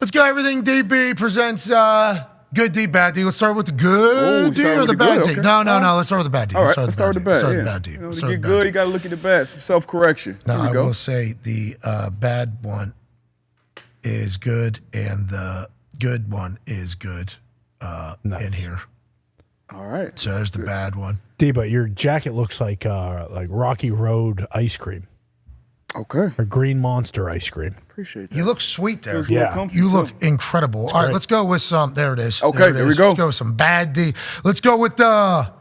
Let's go. Everything DB presents good D, bad D. Let's start with the good D or the bad D? Okay. No. Let's start with the bad D. All right, let's start with the bad. Start with the bad D. To get good, you got to look at the bad. Some self-correction. No, I will say the bad one is good and the good one is good in here. All right. So there's the bad one. D, but your jacket looks like Rocky Road ice cream. Okay. Or Green Monster ice cream. Appreciate that. You look sweet there. Yeah. You look incredible. All right, let's go with some. There it is. Okay, there we go. Let's go with some bad D. Let's go with the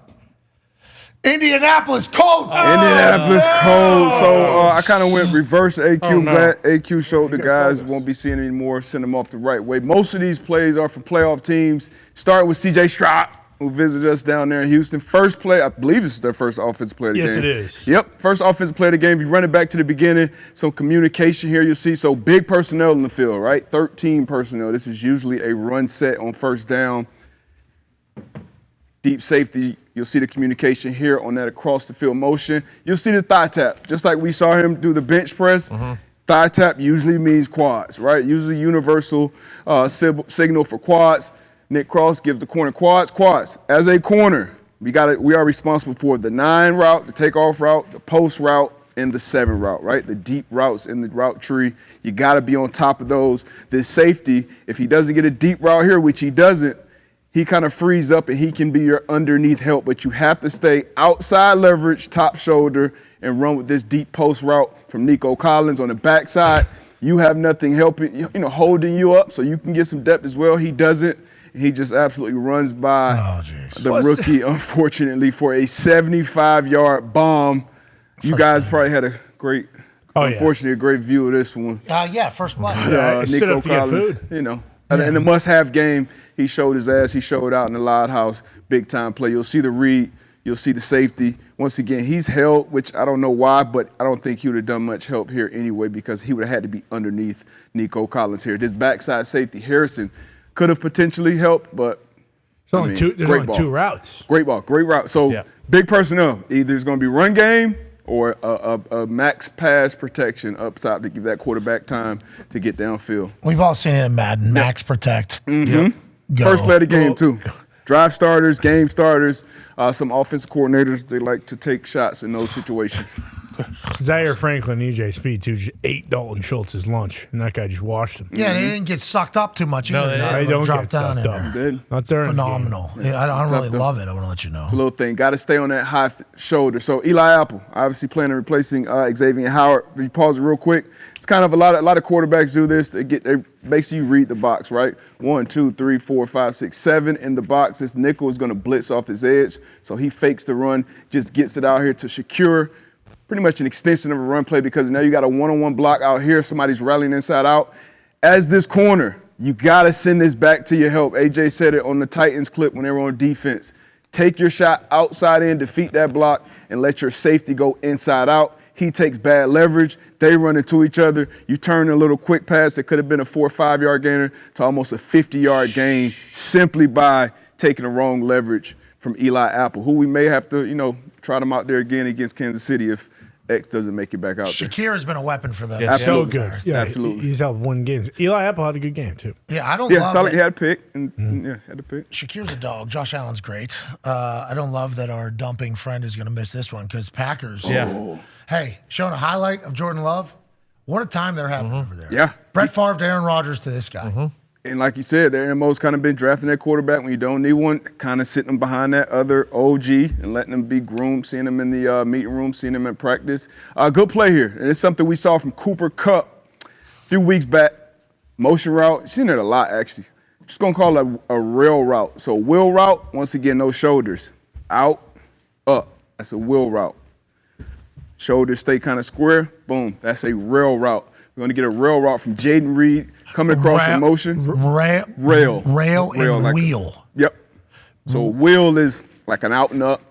Indianapolis Colts. Indianapolis Colts. So I kind of went reverse AQ. AQ showed the guys won't be seeing anymore. Send them off the right way. Most of these plays are from playoff teams. Start with C.J. Stroud, who visited us down there in Houston. First play, I believe this is their first offensive play of the game. Yes, it is. Yep, first offensive play of the game. If you run it back to the beginning, some communication here you'll see. So big personnel in the field, right? 13 personnel. This is usually a run set on first down. Deep safety, you'll see the communication here on that across the field motion. You'll see the thigh tap, just like we saw him do the bench press. Thigh tap usually means quads, right? Usually universal signal for quads. Nick Cross gives the corner quads. As a corner, we are responsible for the 9 route, the takeoff route, the post route, and the 7 route, right? The deep routes in the route tree. You got to be on top of those. This safety, if he doesn't get a deep route here, which he doesn't, he kind of frees up and he can be your underneath help, but you have to stay outside leverage, top shoulder, and run with this deep post route from Nico Collins on the backside. You have nothing helping, holding you up so you can get some depth as well. He doesn't. He just absolutely runs by the rookie, unfortunately, for a 75-yard bomb. You guys probably had a great, unfortunately, a great view of this one. First play. Nico Collins, in the must-have game, he showed his ass. He showed out in the Loud House, big-time play. You'll see the read. You'll see the safety. Once again, he's held, which I don't know why, but I don't think he would have done much help here anyway because he would have had to be underneath Nico Collins here. This backside safety, Harrison, could have potentially helped, but there's only 2 routes. Great ball, great route. So big personnel. Either it's going to be run game or a max pass protection up top to give that quarterback time to get downfield. We've all seen it in Madden, max protect. First play of the game, too. Drive starters, game starters, some offensive coordinators, they like to take shots in those situations. Zaire Franklin, EJ Speed, ate Dalton Schultz's lunch, and that guy just washed him. Yeah, they didn't get sucked up too much either. They don't get sucked up. Not there. Phenomenal. I don't really love it. I want to let you know. It's a little thing. Got to stay on that high shoulder. So Eli Apple, obviously planning on replacing Xavier Howard. If you pause it real quick, it's kind of a lot of quarterbacks do this. They basically read the box, right? 1, 2, 3, 4, 5, 6, 7 in the box. This nickel is going to blitz off his edge. So he fakes the run, just gets it out here to Shakir. Pretty much an extension of a run play because now you got a one-on-one block out here. Somebody's rallying inside out. As this corner, you got to send this back to your help. AJ said it on the Titans clip when they were on defense. Take your shot outside in, defeat that block, and let your safety go inside out. He takes bad leverage. They run into each other. You turn a little quick pass that could have been a 4 or 5 yard gainer to almost a 50-yard gain simply by taking the wrong leverage from Eli Apple, who we may have to, try them out there again against Kansas City if X doesn't make it back out there. Shakir has been a weapon for them. Yeah, so good. Yeah, absolutely. He's helped win games. Eli Apple had a good game, too. Yeah, I don't love it. He had a pick. Had a pick. Shakir's a dog. Josh Allen's great. I don't love that our dumping friend is going to miss this one because Packers. Hey, showing a highlight of Jordan Love. What a time they're having over there. Yeah. Brett Favre to Aaron Rodgers to this guy. And like you said, their MO's kind of been drafting that quarterback when you don't need one, kind of sitting them behind that other OG and letting them be groomed, seeing them in the meeting room, seeing them in practice. Good play here. And it's something we saw from Cooper Kupp a few weeks back. Motion route. You've seen it a lot, actually. Just going to call it a rail route. So wheel route, once again, no shoulders. Out, up. That's a wheel route. Shoulders stay kind of square. Boom. That's a rail route. We're going to get a rail route from Jaden Reed coming across in motion. Rail and like wheel. Yep. So wheel is like an out and up,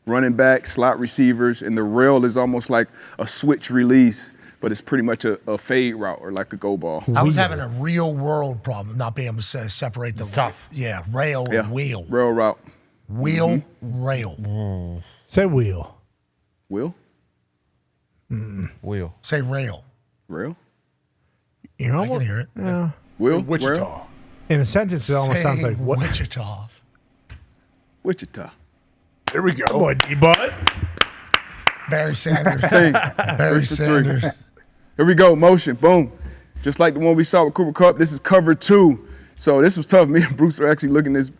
running back, slot receivers, and the rail is almost like a switch release, but it's pretty much a fade route or like a go ball. I was having a real world problem not being able to separate the tough. Rail and wheel. Rail route. Wheel, rail. Say wheel. Wheel? Wheel. Say rail. Rail? You know, I can hear it. Yeah. Will? Wichita. Where? In a sentence, it almost sounds like what? Wichita. Wichita. There we go. Come on, D-Bud. Barry Sanders. Same. Barry 3 for 3. Sanders. Here we go. Motion. Boom. Just like the one we saw with Cooper Kupp, this is cover 2. So this was tough. Me and Bruce were actually looking at this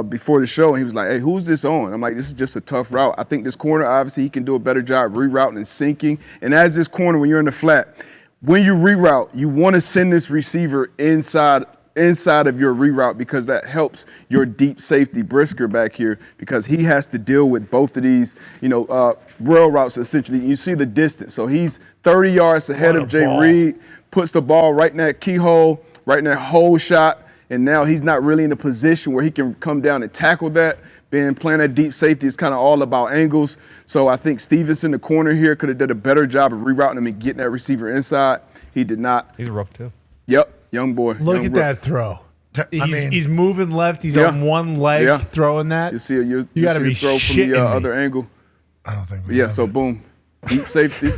before the show, and he was like, hey, who's this on? I'm like, this is just a tough route. I think this corner, obviously, he can do a better job rerouting and sinking. And as this corner, when you're in the flat, when you reroute, you want to send this receiver inside of your reroute because that helps your deep safety Brisker back here because he has to deal with both of these, rail routes essentially. You see the distance. So he's 30 yards ahead of Jay Reed, puts the ball right in that keyhole, right in that hole shot, and now he's not really in a position where he can come down and tackle that. Playing that deep safety is kind of all about angles. So I think Stevenson, the corner here, could have done a better job of rerouting him and getting that receiver inside. He did not. He's a rook too. Yep, young boy. Look at that throw. He's moving left. He's on one leg throwing that. You see you got to be throw from the other angle. I don't think we have so it. boom. Deep safety,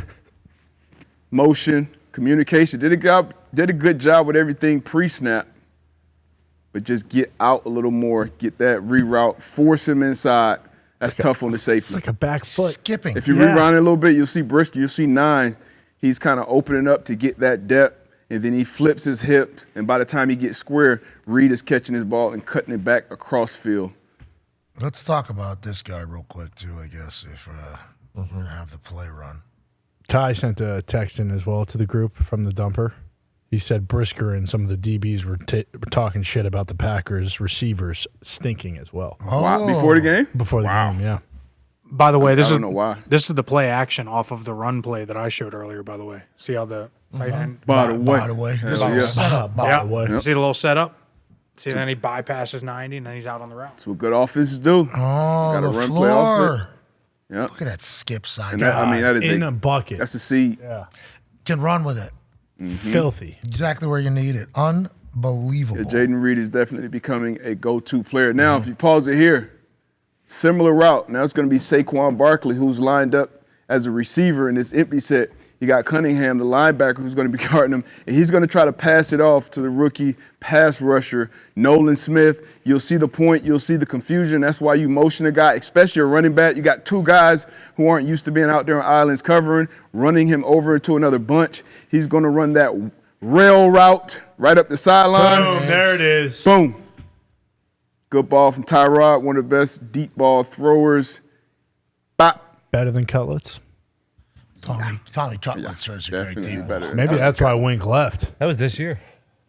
motion, communication. Did a good job with everything pre-snap. But just get out a little more, get that reroute, force him inside. That's tough on the safety. Like a back foot. Skipping. If you reround it a little bit, you'll see Brisker, you'll see 9. He's kind of opening up to get that depth, and then he flips his hip, and by the time he gets square, Reed is catching his ball and cutting it back across field. Let's talk about this guy real quick, too, I guess, if we're going to have the play run. Ty sent a text in as well to the group from the dumper. He said Brisker and some of the DBs were talking shit about the Packers receivers stinking as well. Wow. Before the game? Before the game, yeah. By the way, this I don't know why. This is the play action off of the run play that I showed earlier, by the way. See how the right hand. By the way. This was set up, by the way. See the little setup? See, then he bypasses 90, and then he's out on the route. That's what good offenses do. Oh, Gotta the run play off it. floor. Yep. Look at that skip side. And that is in a bucket. That's a seed. Yeah. Can run with it. Filthy. Exactly where you need it. Unbelievable. Yeah, Jaden Reed is definitely becoming a go-to player. Now, if you pause it here, similar route. Now it's going to be Saquon Barkley, who's lined up as a receiver in this empty set. You got Cunningham, the linebacker, who's going to be guarding him, and he's going to try to pass it off to the rookie pass rusher, Nolan Smith. You'll see the point. You'll see the confusion. That's why you motion a guy, especially a running back. You got 2 guys who aren't used to being out there on islands covering, running him over into another bunch. He's going to run that rail route right up the sideline. Boom, there it is. Boom. Good ball from Tyrod, one of the best deep ball throwers. Bop. Better than Cutlets. Tommy Cutlet throws a great Definitely deep better. ball. Maybe that's why Wink left. That was this year.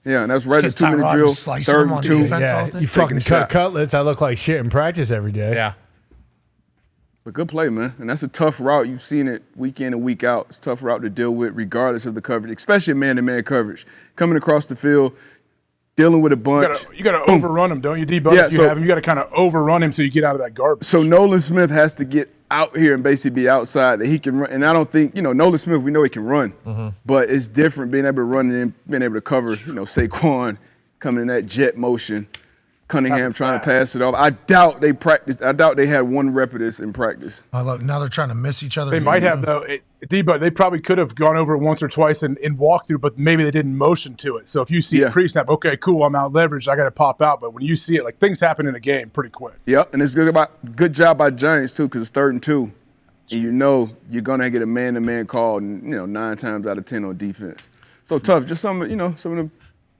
Yeah, and that's right at It's 2 minute Tyrod drill, was slicing 3rd him on and 2. defense. all Yeah, day. you fucking Taking a cut shot. Cutlets. I look like shit in practice every day. Yeah. But good play, man. And that's a tough route. You've seen it week in and week out. It's a tough route to deal with regardless of the coverage, especially man-to-man coverage. Coming across the field, dealing with a bunch. You got to overrun him, don't you, D-Bud? Yeah, If you so- have him, you got to kind of overrun him so you get out of that garbage. So Nolan Smith has to get out here and basically be outside that he can run. And I don't think, Nolan Smith, we know he can run. But it's different being able to run and being able to cover, Saquon coming in that jet motion. Cunningham trying to pass it off. I doubt they practiced. I doubt they had one rep of this in practice. I love, now they're trying to miss each other. They might have, though. D-Bud, they probably could have gone over it once or twice in walkthrough, but maybe they didn't motion to it. So if you see it pre-snap, okay, cool, I'm out leveraged, I got to pop out. But when you see it, like things happen in a game pretty quick. Yep, and it's good job by Giants, too, because it's 3rd and 2. And you're going to get a man-to-man call, 9 times out of 10 on defense. So tough. Just some of the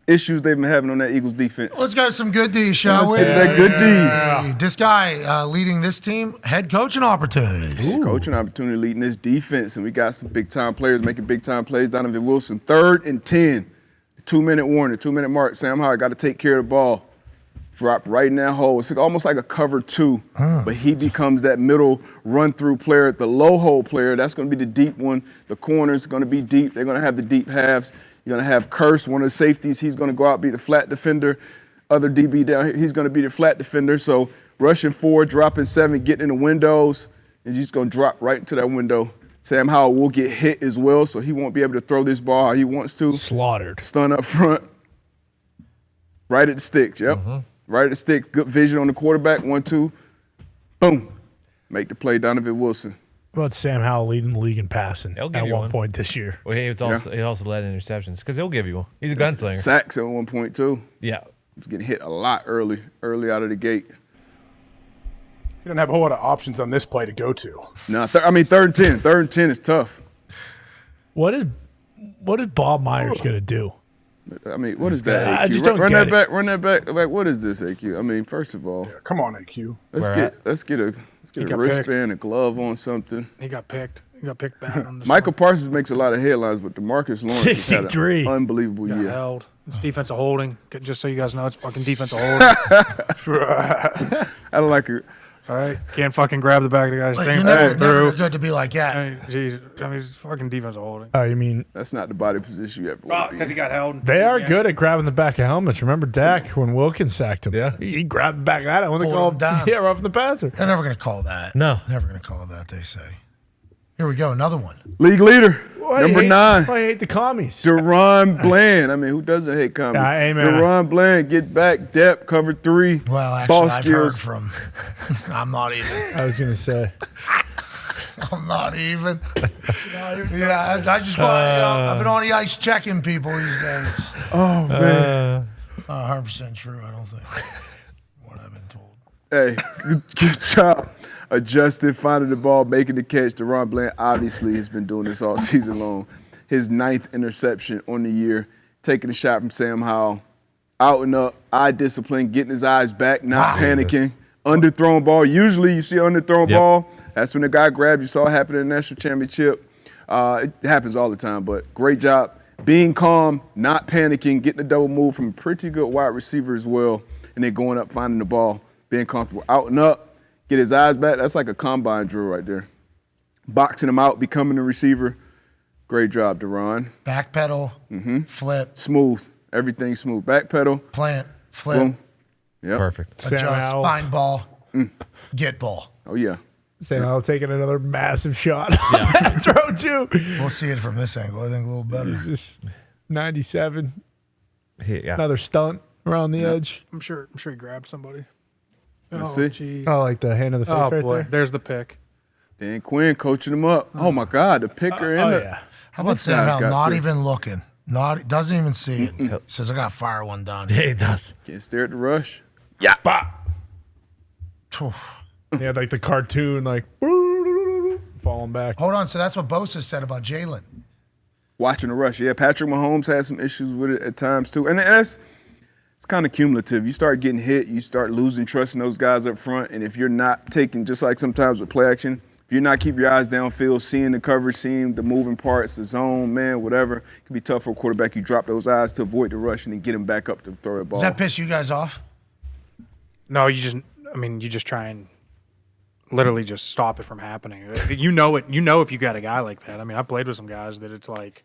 issues they've been having on that Eagles defense. Let's go some good D, shall we? Let's get that good D. This guy leading this team, head coaching opportunities. Coaching opportunity leading this defense, and we got some big-time players making big-time plays. Donovan Wilson, 3rd and 10. 2-minute warning, 2-minute mark. Sam Howard got to take care of the ball. Drop right in that hole. It's almost like a cover 2, but he becomes that middle run-through player, the low hole player. That's going to be the deep one. The corner's going to be deep. They're going to have the deep halves. You're going to have Curse, one of the safeties. He's going to go out, be the flat defender. Other DB down here, he's going to be the flat defender. So rushing 4, dropping 7, getting in the windows, and he's just going to drop right into that window. Sam Howell will get hit as well, so he won't be able to throw this ball how he wants to. Slaughtered. Stun up front. Right at the sticks, yep. Right at the sticks. Good vision on the quarterback. 1, 2. Boom. Make the play, Donovan Wilson. What about Sam Howell leading the league in passing He'll give at you one point this year? Well, he also led in interceptions because he'll give you one. He's a gunslinger. Sacks at one point too. Yeah. He's getting hit a lot early out of the gate. He doesn't have a whole lot of options on this play to go to. No, third and 10. Third and 10 is tough. What is Bob Myers going to do? I mean, what is that, AQ? I just don't run get that back. Run that back. Like, what is this, AQ? I mean, first of all, Come on, AQ. let's get a got wristband, a glove on something. He got picked. He got picked bad on this Michael one. Parsons makes a lot of headlines, but DeMarcus Lawrence has had 63. an unbelievable Got year. held. It's defensive holding. Just so you guys know, it's fucking defensive holding. I don't like it. All right, can't fucking grab the back of the guy's Like, thing. you're never Through. good to be like, yeah. Hey, jeez, I mean, it's fucking defensive holding. Oh, you mean That's not the body position you ever want to be Because he got held. they are good at grabbing the back of helmets. Remember Dak when Wilkins sacked him? Yeah. He grabbed the back of that. I want to Pulled call him down. Yeah, roughing the passer. They're never going to call that. No. Never going to call that, they say. Here we go, another one. League leader, number 9. I hate the commies. Deron Bland. I mean, who doesn't hate commies? Yeah, amen. Deron Bland, get back, depth, cover 3. Well, actually, ball I've skills. heard from. I'm not even. I was going to say. I'm not even. Yeah, I just go. I've been on the ice checking people these days. Oh, man. It's not 100% true, I don't think. What I've been told. Hey, good job. Adjusted, finding the ball, making the catch. Deron Bland obviously has been doing this all season long. His 9th interception on the year, taking a shot from Sam Howell. Out and up, eye discipline, getting his eyes back, not panicking. Underthrown ball. Usually you see an underthrown ball. That's when the guy grabs. You saw it happen in the national championship. It happens all the time, but great job. Being calm, not panicking, getting the double move from a pretty good wide receiver as well, and then going up, finding the ball, being comfortable. Out and up. Get his eyes back. That's like a combine drill right there. Boxing him out, becoming a receiver. Great job, Deron. Backpedal, flip, Smooth. Everything smooth. Backpedal. plant, flip, Boom. Yep. Perfect. Sam adjust, Howell. find ball, get ball. Oh, yeah. Sam Howell taking another massive shot. Yeah. Throw too. We'll see it from this angle. I think a little better. Just 97. Yeah. Another stunt around the edge. I'm sure he grabbed somebody. Let's Oh, see. geez. Oh, like the hand of the face Oh, right boy. there. There's the pick. Dan Quinn coaching him up. Oh, my God. The picker in Oh, the yeah. How about Sam guy's Howell got not this. even looking? Doesn't even see it. Says, I got to fire one down Yeah, here. he does. Can't stare at the rush. Yeah, like the cartoon, like falling back. Hold on. So that's what Bosa said about Jalen. Watching the rush. Yeah, Patrick Mahomes had some issues with it at times, too. And it's kind of cumulative. You start getting hit, you start losing trust in those guys up front, and if you're not taking, just like sometimes with play action, if you're not keeping your eyes downfield, seeing the coverage, seeing the moving parts, the zone, man, whatever, it can be tough for a quarterback. You drop those eyes to avoid the rush and then get him back up to throw the ball. Does that piss you guys off? No, you just try and literally just stop it from happening. You know it. You know if you got a guy like that. I mean, I played with some guys that it's like,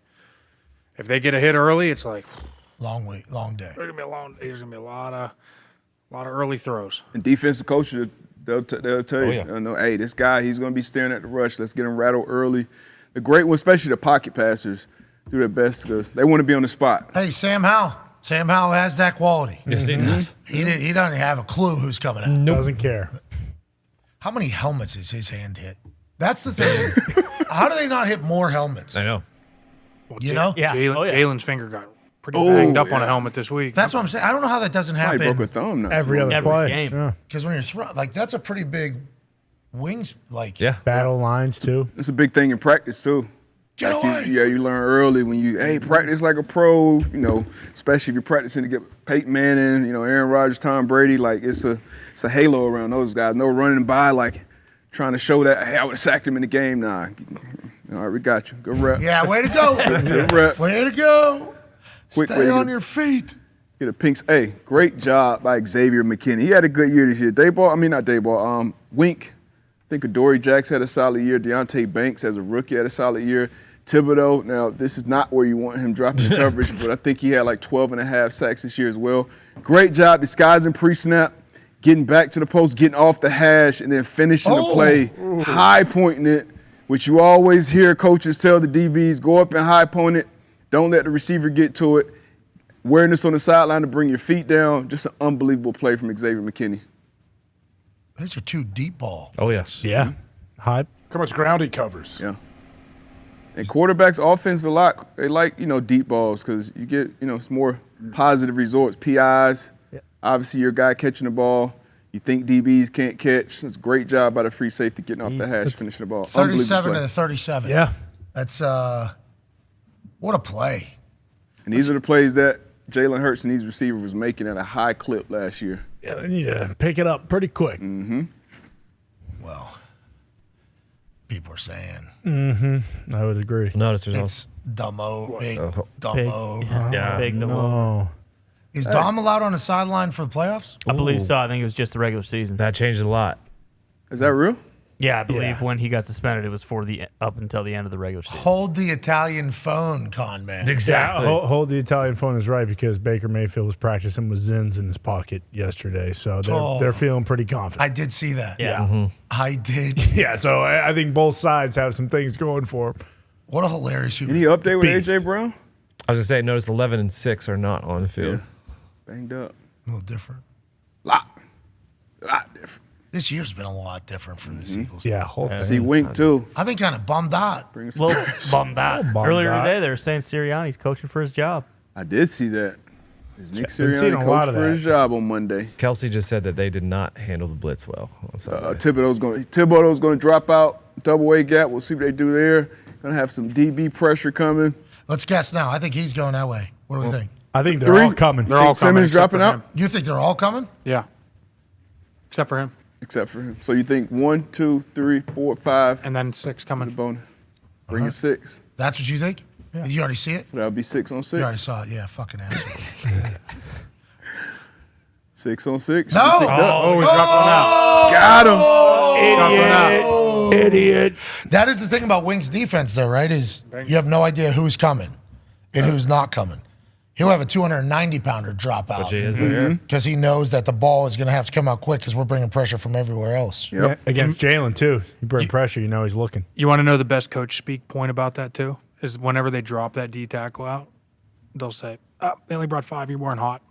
if they get a hit early, it's like Long week, long day. there's gonna be a lot of early throws. And defensive coaches, they'll tell you, yeah. you know, hey, this guy, he's going to be staring at the rush. Let's get him rattled early. The great one, especially the pocket passers, do their best because they want to be on the spot. Hey, Sam Howell. Sam Howell has that quality. Yes, he does. He doesn't have a clue who's coming out. Doesn't care. How many helmets is his hand hit? That's the thing. How do they not hit more helmets? I know. You know? Yeah. Jalen's finger got pretty banged up on a yeah. helmet this week. That's what I'm saying. I don't know how that doesn't Probably broke a happen. thumb now. Every other Every play. game. Yeah. Because when you're throwing, like, that's a pretty big wings. Like, Yeah. Battle lines too. It's a big thing in practice, too. get away. You learn early when you, practice like a pro, you know, especially if you're practicing to get Peyton Manning, you know, Aaron Rodgers, Tom Brady, like it's a halo around those guys. No running by, like trying to show that, hey, I would have sacked him in the game. Nah. All right, we got you. Good rep. Yeah, way to go. Good rep. Way to go. Quick way Stay to on get- your feet. Get a pinks. Hey, great job by Xavier McKinney. He had a good year this year. Wink. I think Adoree Jacks had a solid year. Deontay Banks as a rookie had a solid year. Thibodeau, now this is not where you want him dropping coverage, but I think he had like 12 and a half sacks this year as well. Great job disguising pre-snap, getting back to the post, getting off the hash, and then finishing the play, high pointing it, which you always hear coaches tell the DBs, go up and high point it. Don't let the receiver get to it. Awareness on the sideline to bring your feet down. Just an unbelievable play from Xavier McKinney. These are two deep ball. Oh, yes. Yeah. High how much ground he covers. Yeah. And quarterbacks offense a lot. They like, deep balls because you get, it's more positive results. PIs, obviously your guy catching the ball. You think DBs can't catch. It's a great job by the free safety getting off the hash, finishing the ball. 37 to 37. Yeah. That's what a play. And these are the plays that Jalen Hurts and these receivers was making at a high clip last year. Yeah, they need to pick it up pretty quick. Mm-hmm. Well, people are saying. Mm-hmm. I would agree. Notice there's It's Dumbo, big Dumbo. Big no. No. Is Dom allowed on the sideline for the playoffs? I believe so. I think it was just the regular season. that changed a lot. Is that real? Yeah, I believe Yeah. when he got suspended, it was for the up until the end of the regular season. Hold the Italian phone, con man. Exactly. Yeah, hold the Italian phone is right because Baker Mayfield was practicing with Zins in his pocket yesterday, so they're feeling pretty confident. I did see that. Yeah. I did. Yeah, so I think both sides have some things going for them. What a hilarious Any human. update with Beast. A.J. Brown? I was going to say, notice 11 and 6 are not on the field. Banged up. A little different. Lot different. This year's been a lot different for the Eagles. Yeah, whole thing. See, Wink, too. I've been kind of bummed out. Well, bummed out. bummed Earlier out. today, they were saying Sirianni's coaching for his job. I did see that. Is Nick Been seeing Sirianni a lot coach of for that. his job on Monday? Kelsey just said that they did not handle the blitz well on Sunday. Thibodeau's going to drop out, double A gap. We'll see what they do there. Going to have some DB pressure coming. Let's guess now. I think he's going that way. What do we think? I think they're Three? all coming. They're all coming. Simmons except dropping for out? him. You think they're all coming? Yeah. Except for him. Except for him. So you think 1, 2, 3, 4, 5, And then 6 the coming. bonus. Bring it 6. That's what you think? You already see it? So that'll be 6 on 6. You already saw it. Yeah, fucking asshole. 6 on 6. No! Oh, he's dropped one out. Got him. Dropped one out. Idiot. That is the thing about Wink's defense, though, right? Is you have no idea who's coming and who's not coming. He'll have a 290-pounder drop out Which he is right here. because he knows that the ball is going to have to come out quick because we're bringing pressure from everywhere else. Yep. Against Jalen, too. You bring pressure, you know he's looking. You want to know the best coach speak point about that, too? Is whenever they drop that D tackle out, they'll say, oh, they only brought 5. You weren't hot.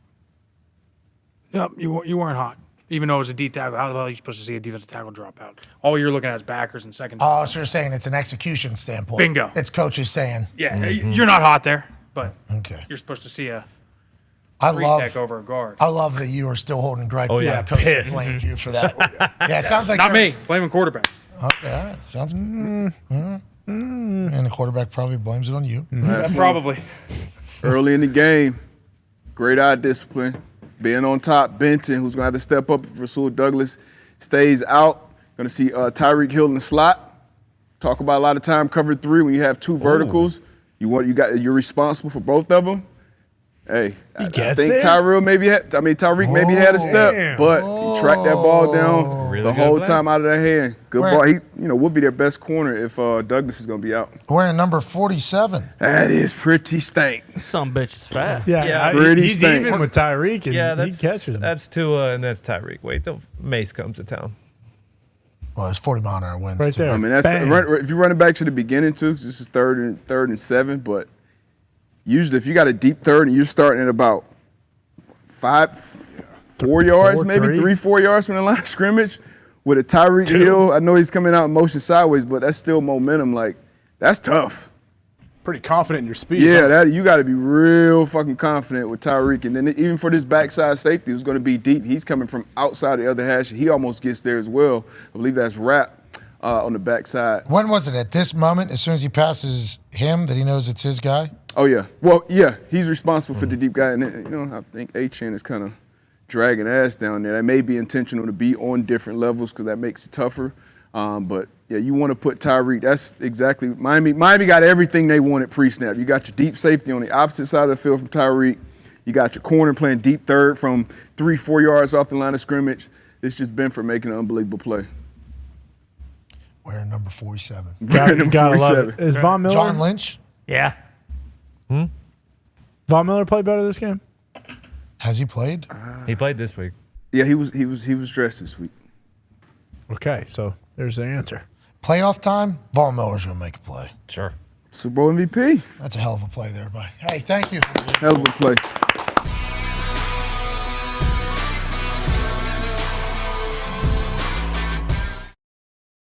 Yep, you weren't hot. Even though it was a D tackle, how the hell are you supposed to see a defensive tackle drop out? All you're looking at is backers and second. Oh, so you're saying it's an execution standpoint. Bingo. It's coaches saying, Yeah, you're not hot there, but okay. you're supposed to see a I three love tech over a guard. I love that you are still holding Greg. Oh, yeah, coach pissed. blamed you for that. Yeah, it sounds like Not you're- me. Blaming quarterback. Okay, all right. Sounds and the quarterback probably blames it on you. Probably. Early in the game, great eye discipline. Being on top, Benton, who's going to have to step up if Rasul Douglas stays out. Going to see Tyreek Hill in the slot. Talk about a lot of time cover 3 when you have 2 verticals. You're responsible for both of them. Hey, I gets think there? Tyreek maybe had a step, damn. but he tracked that ball down Really the good whole play. time out of that hand. Good Where- ball. He, would be their best corner if Douglas is going to be out. Wearing number 47. That is pretty stank. Some bitch is fast. Yeah, Pretty he's stank. even with Tyreek, and Yeah, he catches him. that's Tua and that's Tyreek. Wait till Mace comes to town. Well, it's 40 mile an hour winds. Right too. there. I mean, that's Bang. if you're running back to the beginning too, 'cause this is third and 7. But usually, if you got a deep third and you're starting at about 4 yards, maybe 3-4 yards from the line of scrimmage, with a Tyreek Hill, I know he's coming out in motion sideways, but that's still momentum. Like that's tough. Pretty confident in your speed. Yeah, huh? that you got to be real fucking confident with Tyreek. And then even for this backside safety, who's going to be deep, he's coming from outside the other hash. He almost gets there as well. I believe that's Rap on the backside. When was it? At this moment, as soon as he passes him, that he knows it's his guy? Oh, yeah. Well, yeah, he's responsible for the deep guy. And, I think A-Chan is kind of dragging ass down there. That may be intentional to be on different levels because that makes it tougher. But, yeah, you want to put Tyreek. That's exactly – Miami got everything they wanted pre-snap. You got your deep safety on the opposite side of the field from Tyreek. You got your corner playing deep third from 3-4 yards off the line of scrimmage. It's just Benford making an unbelievable play. Wearing number 47. Number Gotta love 47. it. Is Von Miller? John Lynch? Yeah. Von Miller play better this game? Has he played? He played this week. Yeah, he was dressed this week. Okay, so there's the answer. Playoff time, Von Miller's going to make a play. Sure. Super Bowl MVP. That's a hell of a play there, buddy. Hey, thank you. Hell of a play.